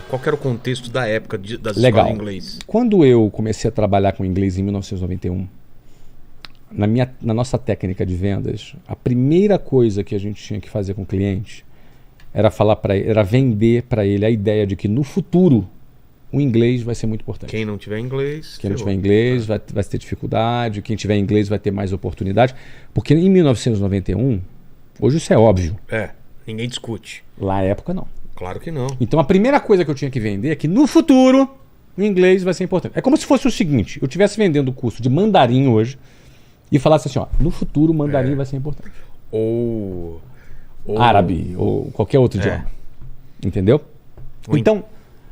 Qual que era o contexto da época das Legal. escolas de inglês? Quando eu comecei a trabalhar com inglês em 1991, na nossa técnica de vendas, a primeira coisa que a gente tinha que fazer com o cliente era falar para ele, era vender para ele a ideia de que no futuro o inglês vai ser muito importante. Quem não tiver inglês... Quem não tiver inglês vai ter dificuldade, quem tiver inglês vai ter mais oportunidade. Porque em 1991, hoje isso é óbvio. Ninguém discute. Lá na época não. Claro que não. Então a primeira coisa que eu tinha que vender é que no futuro o inglês vai ser importante. É como se fosse o seguinte, eu estivesse vendendo o curso de mandarim hoje e falasse assim, ó, no futuro o mandarim vai ser importante. Ou Árabe, ou qualquer outro idioma. Entendeu? Então,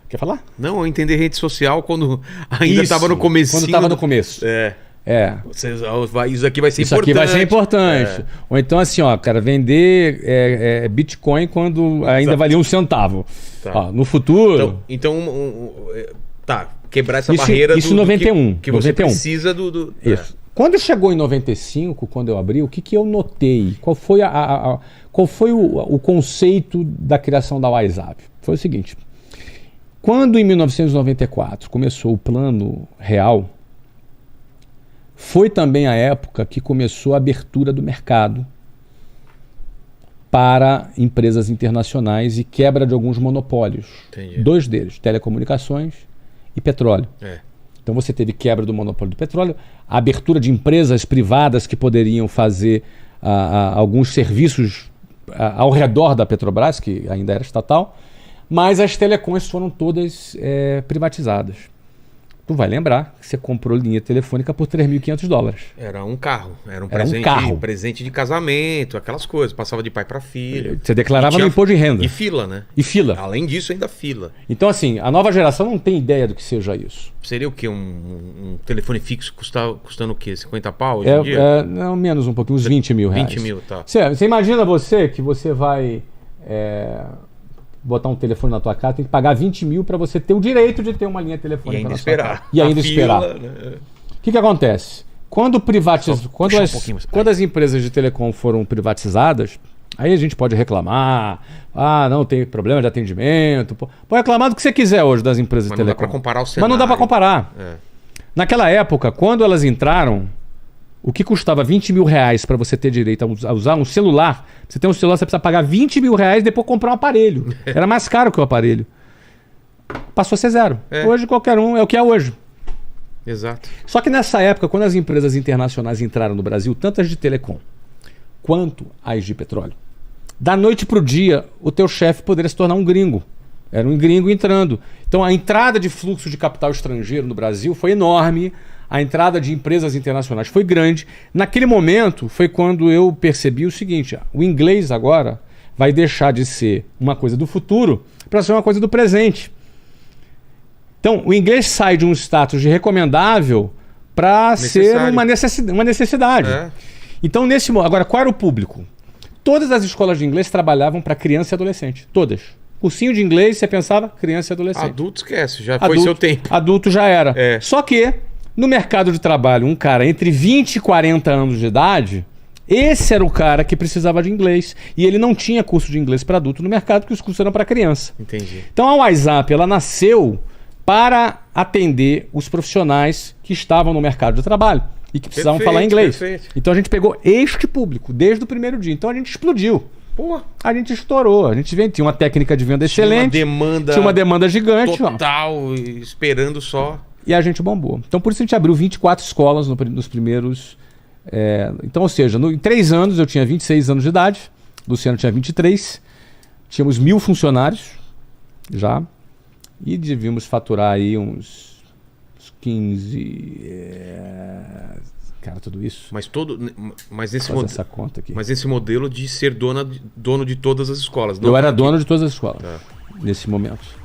quer falar? Não, eu entender rede social quando ainda estava no comecinho. Quando estava no começo. Isso aqui vai ser importante. Isso aqui vai ser importante. Ou então assim, ó, cara, vender Bitcoin quando ainda valia um centavo. Ó, no futuro... quebrar essa barreira isso em 91. que você precisa do... Isso. Quando chegou em 95, quando eu abri, o que eu notei? Qual foi, o conceito da criação da WhatsApp? Foi o seguinte. Quando em 1994 começou o Plano Real, foi também a época que começou a abertura do mercado para empresas internacionais e quebra de alguns monopólios. Entendi. 2 deles, telecomunicações e petróleo. Então você teve quebra do monopólio do petróleo, a abertura de empresas privadas que poderiam fazer alguns serviços ao redor da Petrobras, que ainda era estatal, mas as telecoms foram todas privatizadas. Tu vai lembrar que você comprou linha telefônica por $3.500. Era um carro, era um presente de casamento, aquelas coisas, passava de pai para filho. Você declarava no imposto de renda. E fila, né? E fila. Além disso, ainda fila. Então assim, a nova geração não tem ideia do que seja isso. Seria o quê? Um telefone fixo custando o quê? 50 pau hoje em dia? Não, menos um pouquinho, uns 20 mil reais. 20 mil, tá. Você imagina que você vai... botar um telefone na tua casa, tem que pagar 20 mil para você ter o direito de ter uma linha telefônica. E ainda esperar. E ainda esperar. O que acontece? Quando as empresas de telecom foram privatizadas, aí a gente pode reclamar, não tem problema de atendimento, pode reclamar do que você quiser hoje das empresas de telecom. Mas não dá para comparar o cenário. Mas não dá para comparar. Naquela época, quando elas entraram, o que custava 20 mil reais para você ter direito a usar um celular, você tem um celular, você precisa pagar 20 mil reais e depois comprar um aparelho. Era mais caro que o aparelho. Passou a ser zero. Hoje qualquer um é o que é hoje. Exato. Só que nessa época, quando as empresas internacionais entraram no Brasil, tanto as de telecom quanto as de petróleo, da noite para o dia, o teu chefe poderia se tornar um gringo. Era um gringo entrando. Então a entrada de fluxo de capital estrangeiro no Brasil foi enorme. A entrada de empresas internacionais foi grande. Naquele momento foi quando eu percebi o seguinte, o inglês agora vai deixar de ser uma coisa do futuro para ser uma coisa do presente. Então o inglês sai de um status de recomendável para ser uma necessidade. Então agora qual era o público? Todas as escolas de inglês trabalhavam para criança e adolescente. Todas. Cursinho de inglês, você pensava criança e adolescente. Adulto esquece, já foi seu tempo. Adulto já era. Só que no mercado de trabalho, um cara entre 20 e 40 anos de idade, esse era o cara que precisava de inglês. E ele não tinha curso de inglês para adulto no mercado, porque os cursos eram para criança. Entendi. Então a WhatsApp, ela nasceu para atender os profissionais que estavam no mercado de trabalho e que precisavam falar inglês. Perfeito. Então a gente pegou este público desde o primeiro dia. Então a gente explodiu. A gente estourou. A gente tinha uma técnica de venda excelente. Tinha uma demanda gigante. Total, esperando só. E a gente bombou. Então, por isso a gente abriu 24 escolas nos primeiros... Então, ou seja, em 3 anos eu tinha 26 anos de idade, Luciano tinha 23, tínhamos 1.000 funcionários já, e devíamos faturar aí uns 15... cara, tudo isso. Mas essa conta aqui. Mas esse modelo de ser dono de todas as escolas. Eu era dono de todas as escolas, nesse momento.